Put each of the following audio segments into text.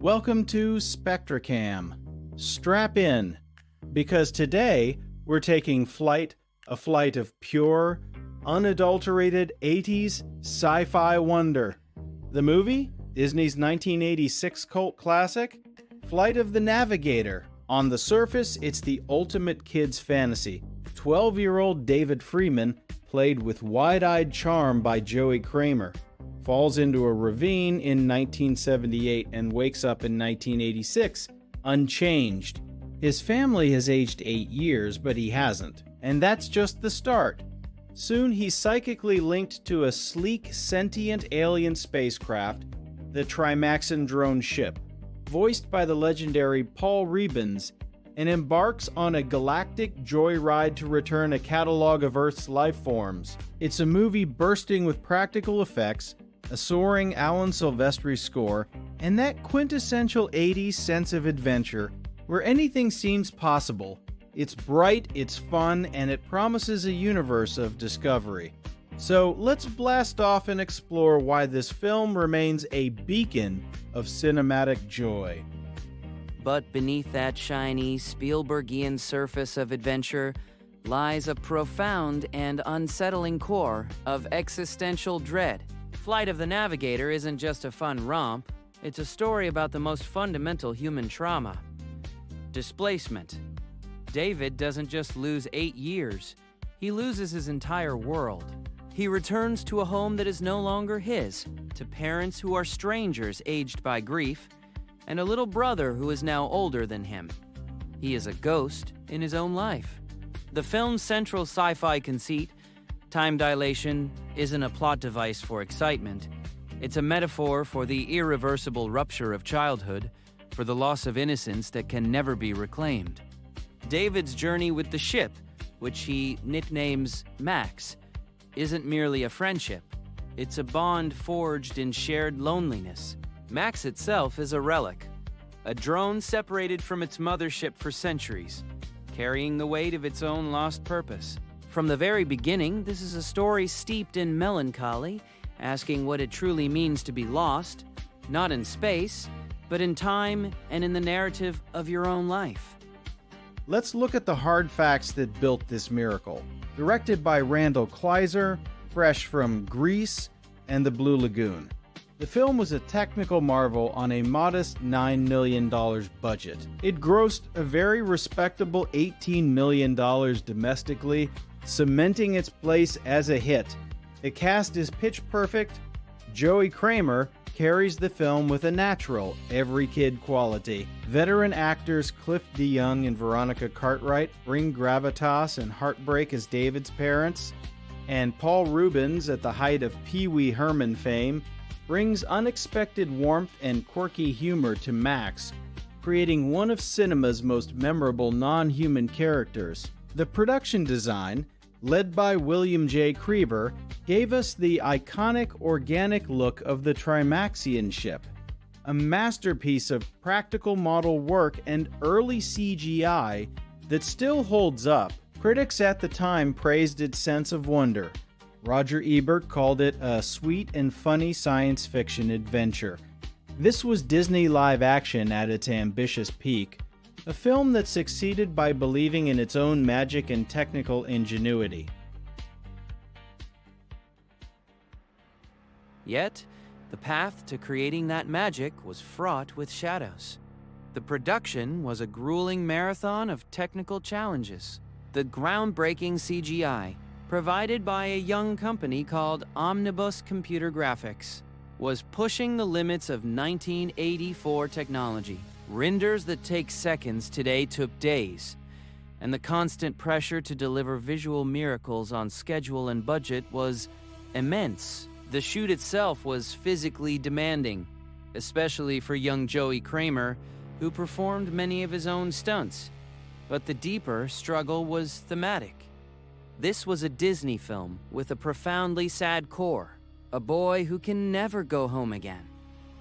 Welcome to SpectraCamm. Strap in, because today we're taking a flight of pure, unadulterated 80s sci-fi wonder. The movie? Disney's 1986 cult classic, Flight of the Navigator. On the surface, it's the ultimate kid's fantasy. 12-year-old David Freeman, played with wide-eyed charm by Joey Kramer, falls into a ravine in 1978 and wakes up in 1986, unchanged. His family has aged 8 years, but he hasn't. And that's just the start. Soon he's psychically linked to a sleek, sentient alien spacecraft, the Trimaxon drone ship, voiced by the legendary Paul Reubens, and embarks on a galactic joyride to return a catalog of Earth's life forms. It's a movie bursting with practical effects, a soaring Alan Silvestri score, and that quintessential 80s sense of adventure where anything seems possible. It's bright, it's fun, and it promises a universe of discovery. So let's blast off and explore why this film remains a beacon of cinematic joy. But beneath that shiny, Spielbergian surface of adventure lies a profound and unsettling core of existential dread. Flight of the Navigator isn't just a fun romp, it's a story about the most fundamental human trauma: displacement. David doesn't just lose 8 years, he loses his entire world. He returns to a home that is no longer his, to parents who are strangers aged by grief, and a little brother who is now older than him. He is a ghost in his own life. The film's central sci-fi conceit, time dilation, isn't a plot device for excitement. It's a metaphor for the irreversible rupture of childhood, for the loss of innocence that can never be reclaimed. David's journey with the ship, which he nicknames Max, isn't merely a friendship. It's a bond forged in shared loneliness. Max itself is a relic, a drone separated from its mothership for centuries, carrying the weight of its own lost purpose. From the very beginning, this is a story steeped in melancholy, asking what it truly means to be lost, not in space, but in time and in the narrative of your own life. Let's look at the hard facts that built this miracle. Directed by Randall Kleiser, fresh from Grease and The Blue Lagoon. The film was a technical marvel on a modest $9 million budget. It grossed a very respectable $18 million domestically, cementing its place as a hit. The cast is pitch perfect. Joey Kramer carries the film with a natural, every kid quality. Veteran actors Cliff DeYoung and Veronica Cartwright bring gravitas and heartbreak as David's parents, and Paul Reubens, at the height of Pee Wee Herman fame, brings unexpected warmth and quirky humor to Max, creating one of cinema's most memorable non-human characters. The production design, led by William J. Creever, gave us the iconic organic look of the Trimaxion ship, a masterpiece of practical model work and early CGI that still holds up. Critics at the time praised its sense of wonder. Roger Ebert called it a sweet and funny science fiction adventure. This was Disney live action at its ambitious peak, a film that succeeded by believing in its own magic and technical ingenuity. Yet, the path to creating that magic was fraught with shadows. The production was a grueling marathon of technical challenges. The groundbreaking CGI, provided by a young company called Omnibus Computer Graphics, was pushing the limits of 1984 technology. Renders that take seconds today took days, and the constant pressure to deliver visual miracles on schedule and budget was immense. The shoot itself was physically demanding, especially for young Joey Kramer, who performed many of his own stunts. But the deeper struggle was thematic. This was a Disney film with a profoundly sad core, a boy who can never go home again.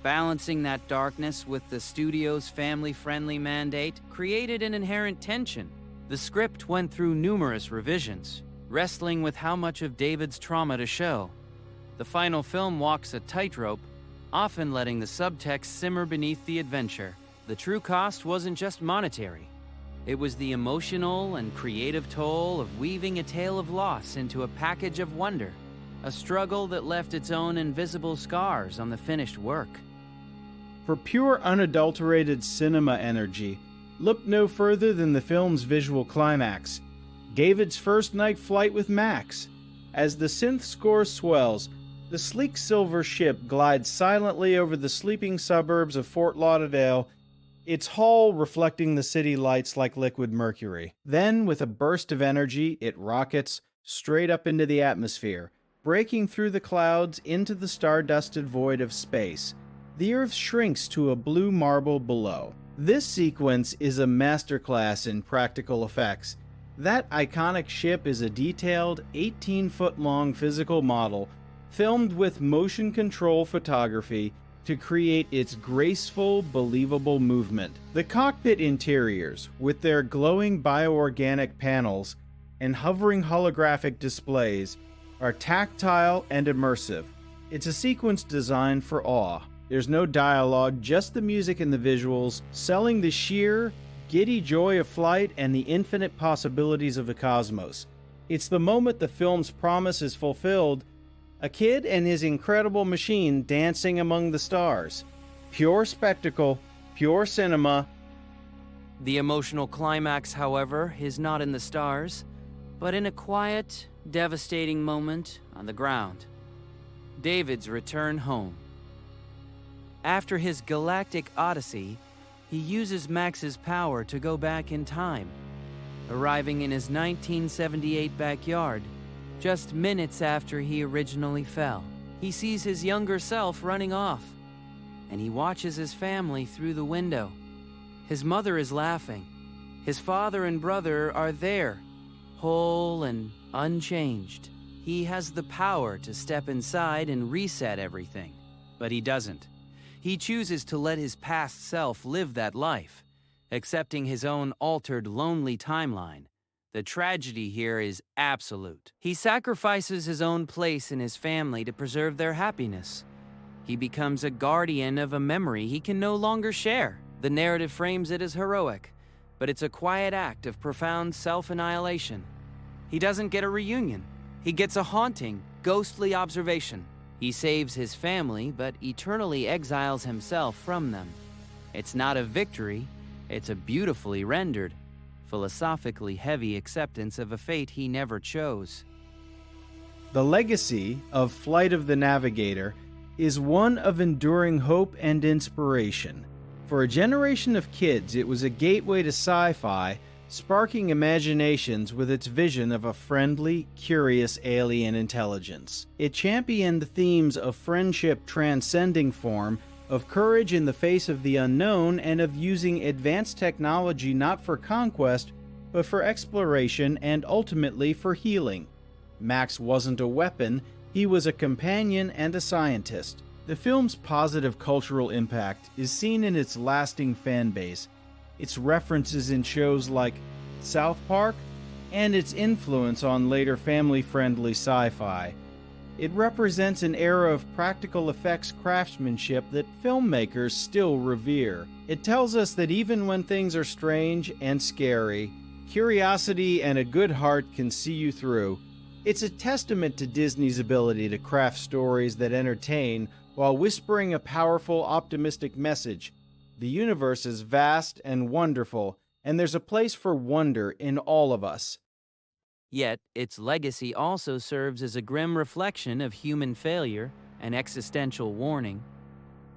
Balancing that darkness with the studio's family-friendly mandate created an inherent tension. The script went through numerous revisions, wrestling with how much of David's trauma to show. The final film walks a tightrope, often letting the subtext simmer beneath the adventure. The true cost wasn't just monetary. It was the emotional and creative toll of weaving a tale of loss into a package of wonder, a struggle that left its own invisible scars on the finished work. For pure unadulterated cinema energy, look no further than the film's visual climax, David's first night flight with Max. As the synth score swells, the sleek silver ship glides silently over the sleeping suburbs of Fort Lauderdale, its hull reflecting the city lights like liquid mercury. Then, with a burst of energy, it rockets straight up into the atmosphere, breaking through the clouds into the star-dusted void of space. The Earth shrinks to a blue marble below. This sequence is a masterclass in practical effects. That iconic ship is a detailed, 18-foot-long physical model filmed with motion control photography to create its graceful, believable movement. The cockpit interiors, with their glowing bioorganic panels and hovering holographic displays, are tactile and immersive. It's a sequence designed for awe. There's no dialogue, just the music and the visuals, selling the sheer, giddy joy of flight and the infinite possibilities of the cosmos. It's the moment the film's promise is fulfilled: a kid and his incredible machine dancing among the stars. Pure spectacle, pure cinema. The emotional climax, however, is not in the stars, but in a quiet, devastating moment on the ground. David's return home. After his galactic odyssey, he uses Max's power to go back in time, arriving in his 1978 backyard, just minutes after he originally fell. He sees his younger self running off, and he watches his family through the window. His mother is laughing. His father and brother are there, whole and unchanged. He has the power to step inside and reset everything, but he doesn't. He chooses to let his past self live that life, accepting his own altered, lonely timeline. The tragedy here is absolute. He sacrifices his own place in his family to preserve their happiness. He becomes a guardian of a memory he can no longer share. The narrative frames it as heroic, but it's a quiet act of profound self-annihilation. He doesn't get a reunion. He gets a haunting, ghostly observation. He saves his family, but eternally exiles himself from them. It's not a victory, it's a beautifully rendered, philosophically heavy acceptance of a fate he never chose. The legacy of Flight of the Navigator is one of enduring hope and inspiration. For a generation of kids, it was a gateway to sci-fi, sparking imaginations with its vision of a friendly, curious alien intelligence. It championed themes of friendship transcending form, of courage in the face of the unknown, and of using advanced technology not for conquest, but for exploration and ultimately for healing. Max wasn't a weapon, he was a companion and a scientist. The film's positive cultural impact is seen in its lasting fan base, its references in shows like South Park, and its influence on later family-friendly sci-fi. It represents an era of practical effects craftsmanship that filmmakers still revere. It tells us that even when things are strange and scary, curiosity and a good heart can see you through. It's a testament to Disney's ability to craft stories that entertain while whispering a powerful, optimistic message. The universe is vast and wonderful, and there's a place for wonder in all of us. Yet, its legacy also serves as a grim reflection of human failure and existential warning.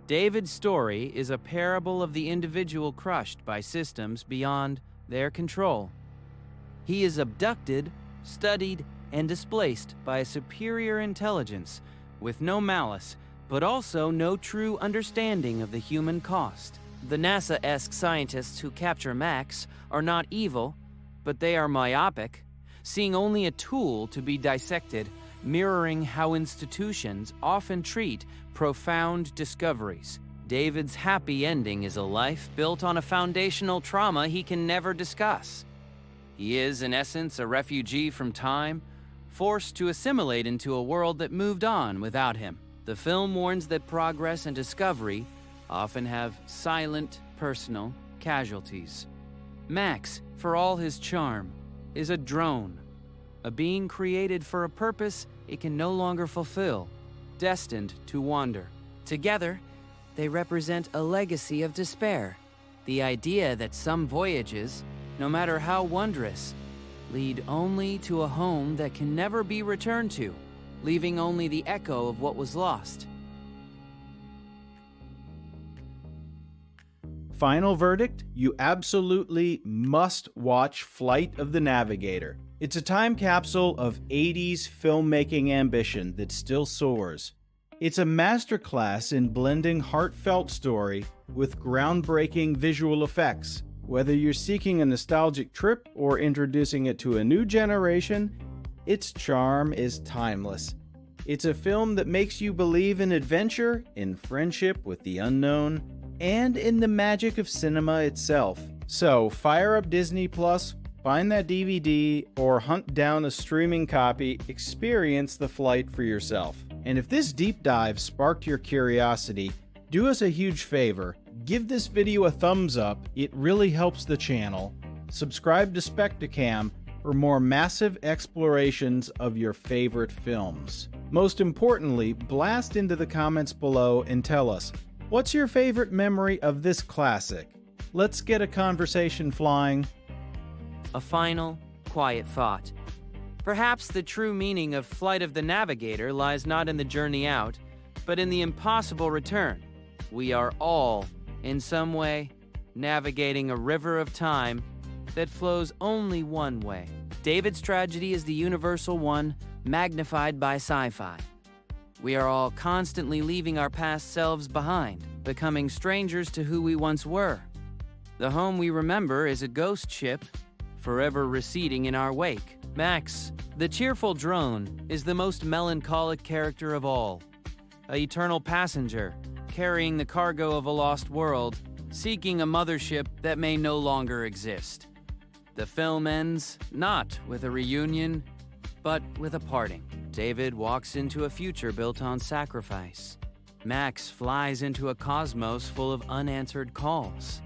David's story is a parable of the individual crushed by systems beyond their control. He is abducted, studied, and displaced by a superior intelligence with no malice, but also no true understanding of the human cost. The NASA-esque scientists who capture Max are not evil, but they are myopic, seeing only a tool to be dissected, mirroring how institutions often treat profound discoveries. David's happy ending is a life built on a foundational trauma he can never discuss. He is, in essence, a refugee from time, forced to assimilate into a world that moved on without him. The The film warns that progress and discovery often have silent, personal casualties. Max, for all his charm, is a drone, a being created for a purpose it can no longer fulfill, destined to wander. Together, they represent a legacy of despair, the idea that some voyages, no matter how wondrous, lead only to a home that can never be returned to, leaving only the echo of what was lost. Final verdict, you absolutely must watch Flight of the Navigator. It's a time capsule of 80s filmmaking ambition that still soars. It's a masterclass in blending heartfelt story with groundbreaking visual effects. Whether you're seeking a nostalgic trip or introducing it to a new generation, its charm is timeless. It's a film that makes you believe in adventure, in friendship with the unknown, and in the magic of cinema itself. So, fire up Disney Plus, find that DVD, or hunt down a streaming copy, experience the flight for yourself. And if this deep dive sparked your curiosity, do us a huge favor. Give this video a thumbs up, it really helps the channel. Subscribe to SpectraCamm for more massive explorations of your favorite films. Most importantly, blast into the comments below and tell us, what's your favorite memory of this classic? Let's get a conversation flying. A final, quiet thought. Perhaps the true meaning of Flight of the Navigator lies not in the journey out, but in the impossible return. We are all, in some way, navigating a river of time that flows only one way. David's tragedy is the universal one, magnified by sci-fi. We are all constantly leaving our past selves behind, becoming strangers to who we once were. The home we remember is a ghost ship, forever receding in our wake. Max, the cheerful drone, is the most melancholic character of all. An eternal passenger, carrying the cargo of a lost world, seeking a mothership that may no longer exist. The film ends not with a reunion, but with a parting. David walks into a future built on sacrifice. Max flies into a cosmos full of unanswered calls.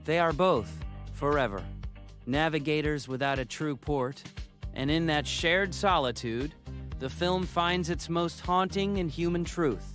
They are both, forever, navigators without a true port, and in that shared solitude, the film finds its most haunting and human truth.